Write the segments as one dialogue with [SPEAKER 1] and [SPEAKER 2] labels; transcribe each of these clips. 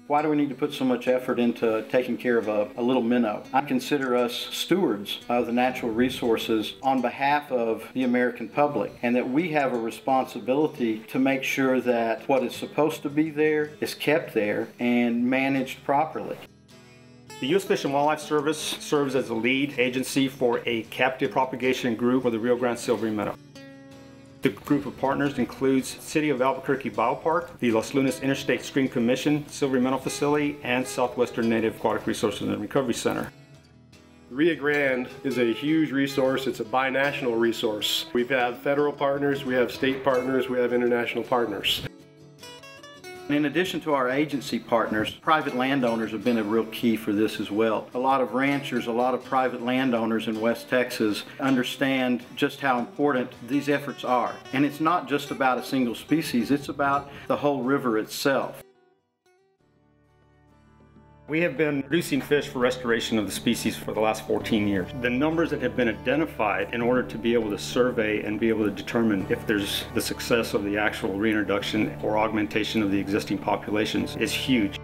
[SPEAKER 1] Why do we need to put so much effort into taking care of a little minnow? I consider us stewards of the natural resources on behalf of the American public, and that we have a responsibility to make sure that what is supposed to be there is kept there and managed properly.
[SPEAKER 2] The U.S. Fish and Wildlife Service serves as the lead agency for a captive propagation group for the Rio Grande Silvery Minnow. The group of partners includes City of Albuquerque Biopark, the Los Lunas Interstate Stream Commission Silvery Minnow Facility, and Southwestern Native Aquatic Resources and Recovery Center.
[SPEAKER 3] The Rio Grande is a huge resource. It's a binational resource. We have federal partners, we have state partners, we have international partners.
[SPEAKER 1] In addition to our agency partners, private landowners have been a real key for this as well. A lot of ranchers, a lot of private landowners in West Texas understand just how important these efforts are. And it's not just about a single species, it's about the whole river itself.
[SPEAKER 2] We have been producing fish for restoration of the species for the last 14 years. The numbers that have been identified in order to be able to survey and be able to determine if there's the success of the actual reintroduction or augmentation of the existing populations is huge.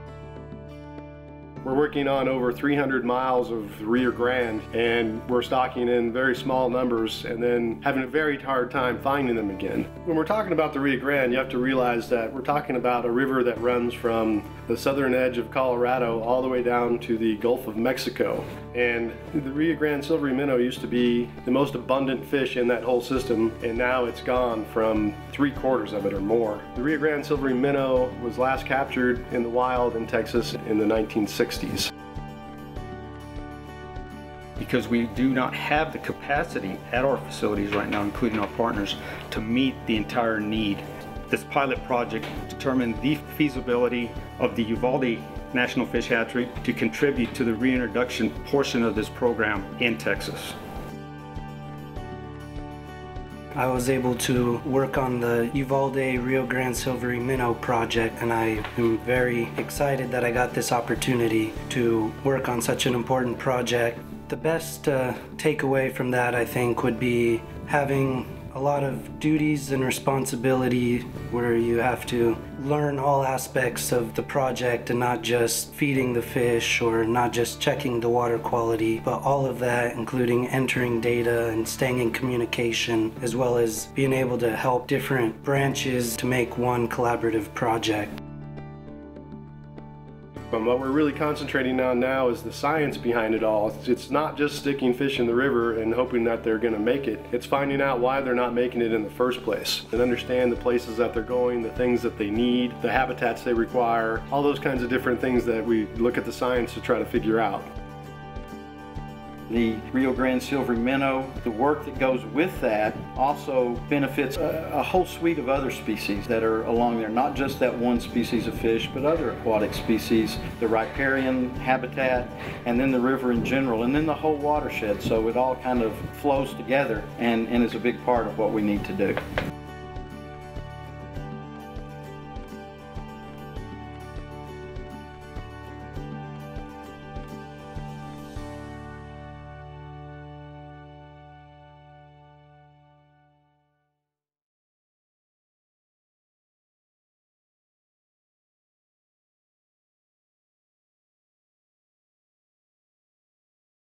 [SPEAKER 3] We're working on over 300 miles of the Rio Grande, and we're stocking in very small numbers and then having a very hard time finding them again. When we're talking about the Rio Grande, you have to realize that we're talking about a river that runs from the southern edge of Colorado all the way down to the Gulf of Mexico. And the Rio Grande Silvery Minnow used to be the most abundant fish in that whole system, and now it's gone from 3/4 of it or more. The Rio Grande Silvery Minnow was last captured in the wild in Texas in the 1960s.
[SPEAKER 2] Because we do not have the capacity at our facilities right now, including our partners, to meet the entire need. This pilot project determined the feasibility of the Uvalde National Fish Hatchery to contribute to the reintroduction portion of this program in Texas.
[SPEAKER 4] I was able to work on the Uvalde Rio Grande Silvery Minnow project, and I am very excited that I got this opportunity to work on such an important project. The best takeaway from that, I think, would be having a lot of duties and responsibility where you have to learn all aspects of the project and not just feeding the fish or not just checking the water quality, but all of that, including entering data and staying in communication, as well as being able to help different branches to make one collaborative project.
[SPEAKER 3] But what we're really concentrating on now is the science behind it all. It's not just sticking fish in the river and hoping that they're going to make it. It's finding out why they're not making it in the first place and understand the places that they're going, the things that they need, the habitats they require, all those kinds of different things that we look at the science to try to figure out.
[SPEAKER 1] The Rio Grande Silvery Minnow, the work that goes with that also benefits a whole suite of other species that are along there, not just that one species of fish, but other aquatic species, the riparian habitat, and then the river in general, and then the whole watershed. So it all kind of flows together and is a big part of what we need to do.